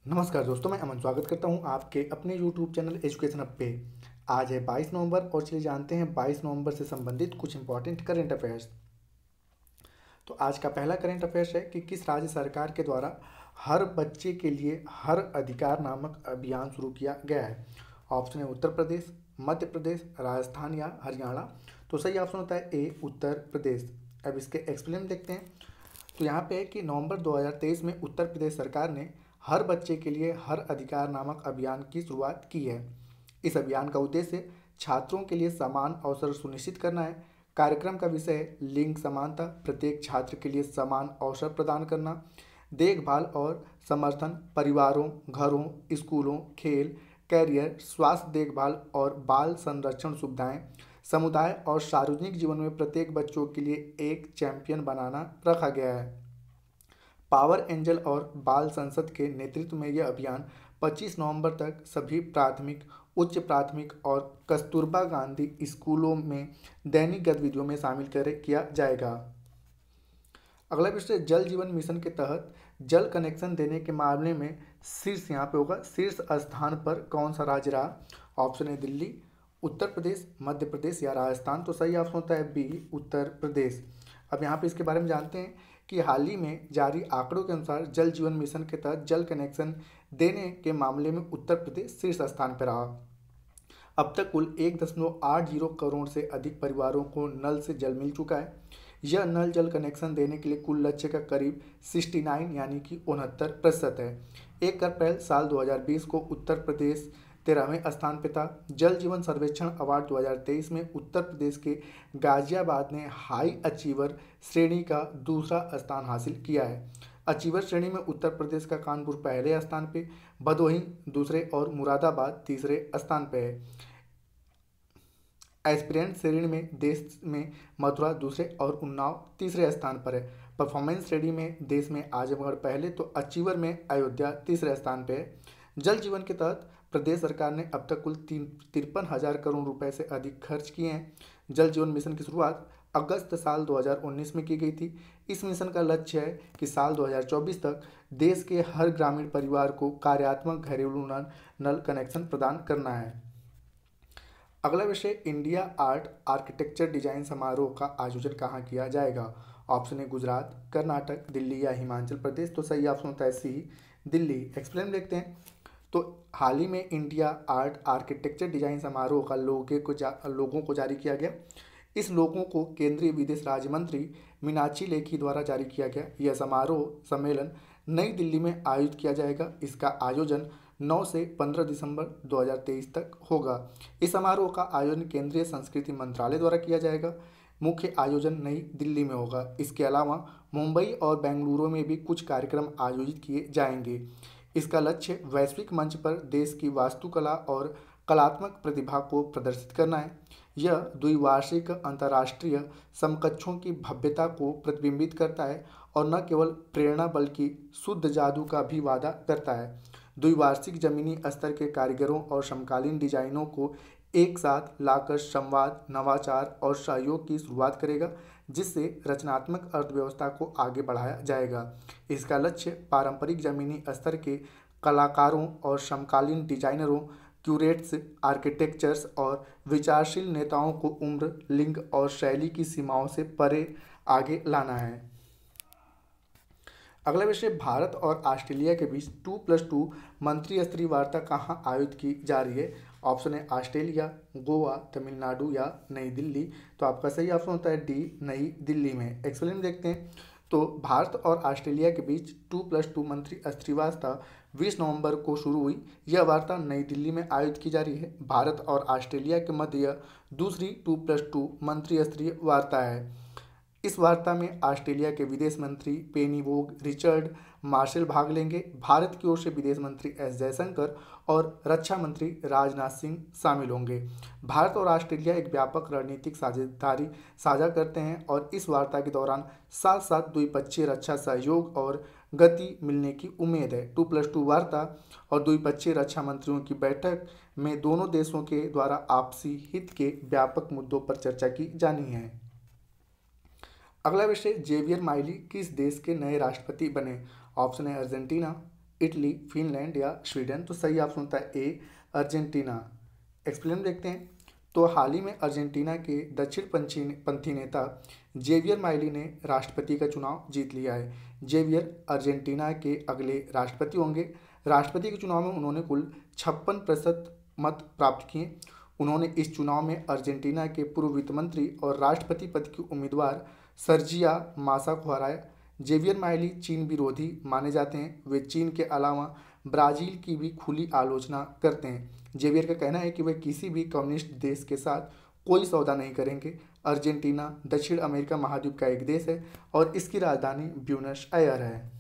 नमस्कार दोस्तों, मैं अमन स्वागत करता हूं आपके अपने YouTube चैनल एजुकेशन अप पे। आज है 22 नवंबर और चलिए जानते हैं 22 नवंबर से संबंधित कुछ इंपॉर्टेंट करंट अफेयर्स। तो आज का पहला करंट अफेयर्स है कि किस राज्य सरकार के द्वारा हर बच्चे के लिए हर अधिकार नामक अभियान शुरू किया गया है। ऑप्शन है उत्तर प्रदेश, मध्य प्रदेश, राजस्थान या हरियाणा। तो सही ऑप्शन होता है ए, उत्तर प्रदेश। अब इसके एक्सप्लेन देखते हैं। तो यहाँ पे है कि नवंबर 2023 में उत्तर प्रदेश सरकार ने हर बच्चे के लिए हर अधिकार नामक अभियान की शुरुआत की है। इस अभियान का उद्देश्य छात्रों के लिए समान अवसर सुनिश्चित करना है। कार्यक्रम का विषय है लिंग समानता, प्रत्येक छात्र के लिए समान अवसर प्रदान करना, देखभाल और समर्थन परिवारों, घरों, स्कूलों, खेल, कैरियर, स्वास्थ्य देखभाल और बाल संरक्षण सुविधाएं, समुदाय और सार्वजनिक जीवन में प्रत्येक बच्चों के लिए एक चैंपियन बनाना रखा गया है। पावर एंजल और बाल संसद के नेतृत्व में यह अभियान 25 नवंबर तक सभी प्राथमिक, उच्च प्राथमिक और कस्तूरबा गांधी स्कूलों में दैनिक गतिविधियों में शामिल किया जाएगा। अगला विषय जल जीवन मिशन के तहत जल कनेक्शन देने के मामले में शीर्ष यहाँ पे होगा, शीर्ष स्थान पर कौन सा राज्य रहा। ऑप्शन है दिल्ली, उत्तर प्रदेश, मध्य प्रदेश या राजस्थान। तो सही ऑप्शन होता है बी, उत्तर प्रदेश। अब यहाँ पे इसके बारे में जानते हैं कि हाल ही में जारी आंकड़ों के अनुसार जल जीवन मिशन के तहत जल कनेक्शन देने के मामले में उत्तर प्रदेश शीर्ष स्थान पर रहा। अब तक कुल 1.80 करोड़ से अधिक परिवारों को नल से जल मिल चुका है। यह नल जल कनेक्शन देने के लिए कुल लक्ष्य का करीब 69 यानी कि 69% है। 1 अप्रैल साल 2020 को उत्तर प्रदेश 13वें स्थान पर था। जल जीवन सर्वेक्षण अवार्ड 2023 में उत्तर प्रदेश के गाजियाबाद ने हाई अचीवर श्रेणी का दूसरा स्थान हासिल किया है। अचीवर श्रेणी में उत्तर प्रदेश का कानपुर पहले स्थान पे, भदोही दूसरे और मुरादाबाद तीसरे स्थान पे है। एस्पिरेंट श्रेणी में देश में मथुरा दूसरे और उन्नाव तीसरे स्थान पर है। परफॉर्मेंस श्रेणी में देश में आजमगढ़ पहले तो अचीवर में अयोध्या तीसरे स्थान पर है। जल जीवन के तहत प्रदेश सरकार ने अब तक कुल 53,000 करोड़ रुपए से अधिक खर्च किए हैं। जल जीवन मिशन की शुरुआत अगस्त साल 2019 में की गई थी। इस मिशन का लक्ष्य है कि साल 2024 तक देश के हर ग्रामीण परिवार को कार्यात्मक घरेलू नल कनेक्शन प्रदान करना है। अगला विषय इंडिया आर्ट आर्किटेक्चर डिजाइन समारोह का आयोजन कहाँ किया जाएगा। ऑप्शन है गुजरात, कर्नाटक, दिल्ली या हिमाचल प्रदेश। तो सही ऑप्शन होता है सी, दिल्ली। एक्सप्लेन देखते हैं। तो हाल ही में इंडिया आर्ट आर्किटेक्चर डिजाइन समारोह का लोगों को जारी किया गया। इस लोगों को केंद्रीय विदेश राज्य मंत्री मीनाक्षी लेखी द्वारा जारी किया गया। यह समारोह सम्मेलन नई दिल्ली में आयोजित किया जाएगा। इसका आयोजन 9 से 15 दिसंबर 2023 तक होगा। इस समारोह का आयोजन केंद्रीय संस्कृति मंत्रालय द्वारा किया जाएगा। मुख्य आयोजन नई दिल्ली में होगा। इसके अलावा मुंबई और बेंगलुरु में भी कुछ कार्यक्रम आयोजित किए जाएंगे। इसका लक्ष्य वैश्विक मंच पर देश की वास्तुकला और कलात्मक प्रतिभा को प्रदर्शित करना है। यह द्विवार्षिक अंतर्राष्ट्रीय समकक्षों की भव्यता को प्रतिबिंबित करता है और न केवल प्रेरणा बल्कि शुद्ध जादू का भी वादा करता है। द्विवार्षिक जमीनी स्तर के कारीगरों और समकालीन डिजाइनों को एक साथ लाकर संवाद, नवाचार और सहयोग की शुरुआत करेगा, जिससे रचनात्मक अर्थव्यवस्था को आगे बढ़ाया जाएगा। इसका लक्ष्य पारंपरिक जमीनी स्तर के कलाकारों और समकालीन डिजाइनरों, क्यूरेट्स, आर्किटेक्चर्स और विचारशील नेताओं को उम्र, लिंग और शैली की सीमाओं से परे आगे लाना है। अगला विषय भारत और ऑस्ट्रेलिया के बीच 2+2 मंत्री स्तरीय वार्ता कहाँ आयोजित की जा रही है। ऑप्शन है ऑस्ट्रेलिया, गोवा, तमिलनाडु या नई दिल्ली। तो आपका सही ऑप्शन होता है डी, नई दिल्ली में। एक्सप्लेन देखते हैं। तो भारत और ऑस्ट्रेलिया के बीच 2+2 मंत्री स्तरीय वार्ता 20 नवंबर को शुरू हुई। यह वार्ता नई दिल्ली में आयोजित की जा रही है। भारत और ऑस्ट्रेलिया के मध्य यह दूसरी 2+2 मंत्री स्तरीय वार्ता है। इस वार्ता में ऑस्ट्रेलिया के विदेश मंत्री पेनी रिचर्ड मार्शल भाग लेंगे। भारत की ओर से विदेश मंत्री एस जयशंकर और रक्षा मंत्री राजनाथ सिंह शामिल होंगे। भारत और ऑस्ट्रेलिया एक व्यापक रणनीतिक साझेदारी साझा करते हैं और इस वार्ता के दौरान साथ साथ द्विपक्षीय रक्षा सहयोग और गति मिलने की उम्मीद है। 2+2 वार्ता और द्विपक्षीय रक्षा मंत्रियों की बैठक में दोनों देशों के द्वारा आपसी हित के व्यापक मुद्दों पर चर्चा की जानी है। अगला विषय जेवियर माइली किस देश के नए राष्ट्रपति बने। ऑप्शन है अर्जेंटीना, इटली, फिनलैंड या स्वीडन? तो सही ऑप्शन होता है ए अर्जेंटीना। एक्सप्लेन देखते हैं। तो हाल ही में अर्जेंटीना के दक्षिण पंथी नेता जेवियर माइली ने राष्ट्रपति का चुनाव जीत लिया है। जेवियर अर्जेंटीना के अगले राष्ट्रपति होंगे। राष्ट्रपति के चुनाव में उन्होंने कुल 56% मत प्राप्त किए। उन्होंने इस चुनाव में अर्जेंटीना के पूर्व वित्त मंत्री और राष्ट्रपति पद की उम्मीदवार सर्जिया मासा को हराया। जेवियर माइली चीन विरोधी माने जाते हैं। वे चीन के अलावा ब्राज़ील की भी खुली आलोचना करते हैं। जेवियर का कहना है कि वे किसी भी कम्युनिस्ट देश के साथ कोई सौदा नहीं करेंगे। अर्जेंटीना दक्षिण अमेरिका महाद्वीप का एक देश है और इसकी राजधानी ब्यूनस आयर है।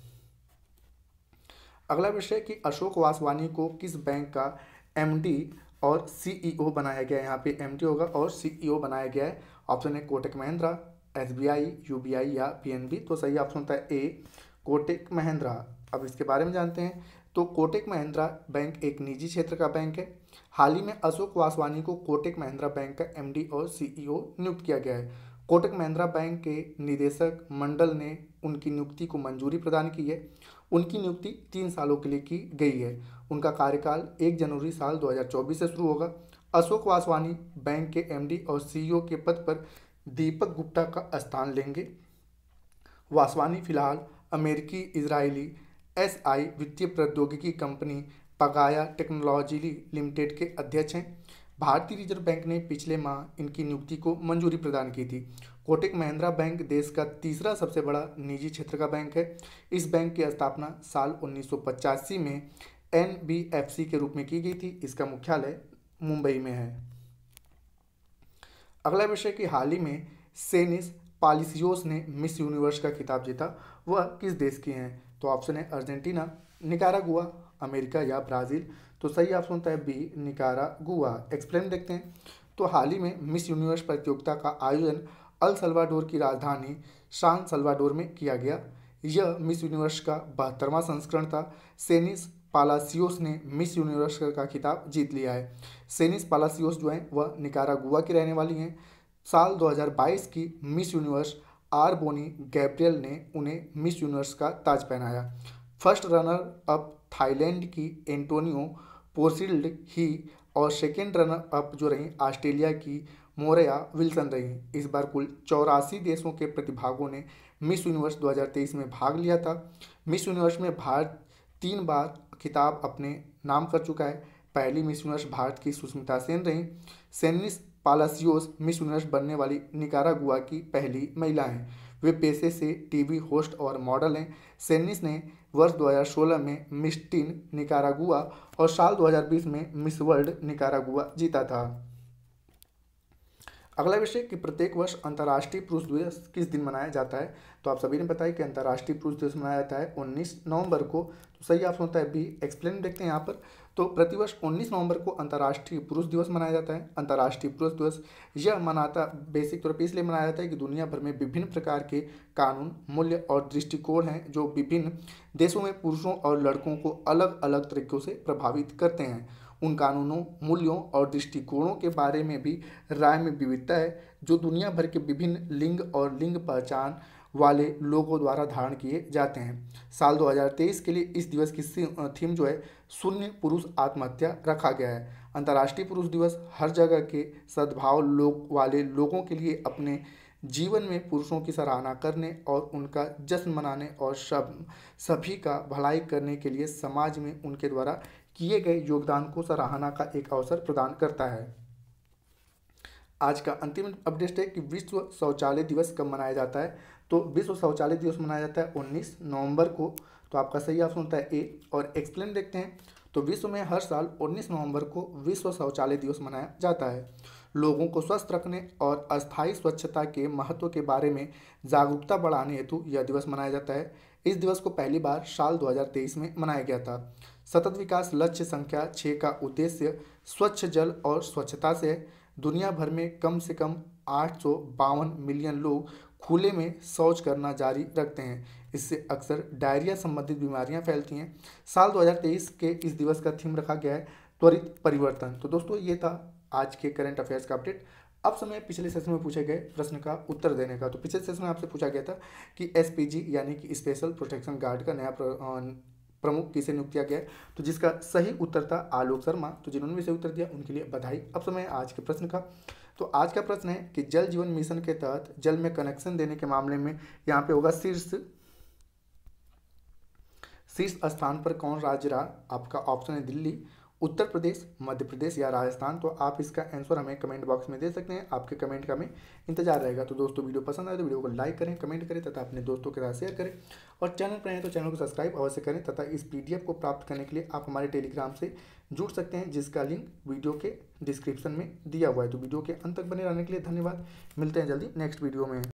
अगला विषय कि अशोक वासवानी को किस बैंक का एमडी और सीईओ बनाया गया है। यहाँ पे एमडी होगा और सीईओ बनाया गया है। ऑप्शन है कोटक महिंद्रा, एसबीआई, यूबीआई या पीएनबी। तो सही ऑप्शन होता है ए कोटक महिंद्रा। अब इसके बारे में जानते हैं। तो कोटक महिंद्रा बैंक एक निजी क्षेत्र का बैंक है। हाल ही में अशोक वासवानी को कोटक महिंद्रा बैंक का एमडी और सीईओ नियुक्त किया गया है। कोटक महिंद्रा बैंक के निदेशक मंडल ने उनकी नियुक्ति को मंजूरी प्रदान की है। उनकी नियुक्ति 3 सालों के लिए की गई है। उनका कार्यकाल 1 जनवरी साल 2024 से शुरू होगा। अशोक वासवानी बैंक के एमडी और सीईओ के पद पर दीपक गुप्ता का स्थान लेंगे। वासवानी फिलहाल अमेरिकी इजरायली एसआई वित्तीय प्रौद्योगिकी कंपनी पगाया टेक्नोलॉजी लिमिटेड के अध्यक्ष हैं। भारतीय रिजर्व बैंक ने पिछले माह इनकी नियुक्ति को मंजूरी प्रदान की थी। कोटक महिंद्रा बैंक देश का तीसरा सबसे बड़ा निजी क्षेत्र का बैंक है। इस बैंक की स्थापना साल 1985 में एनबीएफसी के रूप में की गई थी। इसका मुख्यालय मुंबई में है। अगला विषय कि हाल ही में सेनिस पालिसियोस ने मिस यूनिवर्स का खिताब जीता, वह किस देश की हैं? तो ऑप्शन है अर्जेंटीना, निकारागुआ, अमेरिका या ब्राज़ील। तो सही ऑप्शन होता है बी निकारागुआ। एक्सप्लेन देखते हैं। तो हाल ही में मिस यूनिवर्स प्रतियोगिता का आयोजन अल सल्वाडोर की राजधानी सान सल्वाडोर में किया गया। यह मिस यूनिवर्स का 72वां संस्करण था। सेनिस पालासियोस ने मिस यूनिवर्स का खिताब जीत लिया है। सेनिस पालासियोस जो हैं वह निकारागुआ की रहने वाली हैं। साल 2022 की मिस यूनिवर्स आरबोनी गैब्रियल ने उन्हें मिस यूनिवर्स का ताज पहनाया। फर्स्ट रनर अप थाईलैंड की एंटोनियो पोर्सिल्ड ही और सेकेंड रनर अप जो रही ऑस्ट्रेलिया की मोरेया विल्सन रही। इस बार कुल 84 देशों के प्रतिभागों ने मिस यूनिवर्स 2023 में भाग लिया था। मिस यूनिवर्स में भारत 3 बार खिताब अपने नाम कर चुका है। पहली मिस यूनिवर्स भारत की सुष्मिता सेन रही। सेनिस पालासियोस मिस यूनिवर्स बनने वाली निकारागुआ की पहली महिला हैं। वे पेशे से टीवी होस्ट और मॉडल हैं। सेनिस ने वर्ष 2016 में मिस टीन निकारागुआ और साल 2020 में मिस वर्ल्ड निकारागुआ जीता था। अगला विषय कि प्रत्येक वर्ष अंतर्राष्ट्रीय पुरुष दिवस किस दिन मनाया जाता है। तो आप सभी ने बताया कि अंतर्राष्ट्रीय पुरुष दिवस मनाया जाता है 19 नवंबर को। तो सही ऑप्शन होता है बी। एक्सप्लेन देखते हैं यहाँ पर। तो प्रतिवर्ष 19 नवंबर को अंतर्राष्ट्रीय पुरुष दिवस मनाया जाता है। अंतर्राष्ट्रीय पुरुष दिवस यह मनाता बेसिक तौर पर इसलिए मनाया जाता है कि दुनिया भर में विभिन्न प्रकार के कानून, मूल्य और दृष्टिकोण हैं जो विभिन्न देशों में पुरुषों और लड़कों को अलग अलग तरीकों से प्रभावित करते हैं। उन कानूनों, मूल्यों और दृष्टिकोणों के बारे में भी राय में विविधता है जो दुनिया भर के विभिन्न लिंग और लिंग पहचान वाले लोगों द्वारा धारण किए जाते हैं। साल 2023 के लिए इस दिवस की थीम जो है शून्य पुरुष आत्महत्या रखा गया है। अंतर्राष्ट्रीय पुरुष दिवस हर जगह के सद्भाव वाले लोगों के लिए अपने जीवन में पुरुषों की सराहना करने और उनका जश्न मनाने और सभी का भलाई करने के लिए समाज में उनके द्वारा किए गए योगदान को सराहना का एक अवसर प्रदान करता है। आज का अंतिम अपडेट है कि विश्व शौचालय दिवस कब मनाया जाता है। तो विश्व शौचालय दिवस मनाया जाता है 19 नवंबर को। तो आपका सही ऑप्शन होता है ए। और एक्सप्लेन देखते हैं। तो विश्व में हर साल 19 नवंबर को विश्व शौचालय दिवस मनाया जाता है। लोगों को स्वस्थ रखने और अस्थायी स्वच्छता के महत्व के बारे में जागरूकता बढ़ाने हेतु यह दिवस मनाया जाता है। इस दिवस को पहली बार साल 2023 में मनाया गया था। सतत विकास लक्ष्य संख्या 6 का उद्देश्य स्वच्छ जल और स्वच्छता से है। दुनिया भर में कम से कम 852 मिलियन लोग खुले में शौच करना जारी रखते हैं। इससे अक्सर डायरिया संबंधित बीमारियां फैलती हैं। साल 2023 के इस दिवस का थीम रखा गया है त्वरित परिवर्तन। तो दोस्तों ये था आज के करंट अफेयर्स का अपडेट। अब समय पिछले सेशन में पूछे गए प्रश्न का उत्तर देने का। तो पिछले सेशन में आपसे पूछा गया था कि एसपीजी यानी कि स्पेशल प्रोटेक्शन गार्ड का नया प्रमुख किसे नियुक्त किया गया है? तो जिसका सही उत्तर था आलोक शर्मा। तो जिन्होंने भी सही उत्तर दिया उनके लिए बधाई। अब समय है आज के प्रश्न का। तो आज का प्रश्न है कि जल जीवन मिशन के तहत जल में कनेक्शन देने के मामले में यहाँ पे होगा शीर्ष स्थान पर कौन राज्य रहा? आपका ऑप्शन है दिल्ली, उत्तर प्रदेश, मध्य प्रदेश या राजस्थान। तो आप इसका आंसर हमें कमेंट बॉक्स में दे सकते हैं। आपके कमेंट का हमें इंतजार रहेगा। तो दोस्तों वीडियो पसंद आए तो वीडियो को लाइक करें, कमेंट करें तथा अपने दोस्तों के साथ शेयर करें और चैनल पर आए तो चैनल को सब्सक्राइब अवश्य करें तथा इस पीडीएफ को प्राप्त करने के लिए आप हमारे टेलीग्राम से जुड़ सकते हैं जिसका लिंक वीडियो के डिस्क्रिप्शन में दिया हुआ है। तो वीडियो के अंत तक बने रहने के लिए धन्यवाद। मिलते हैं जल्दी नेक्स्ट वीडियो में।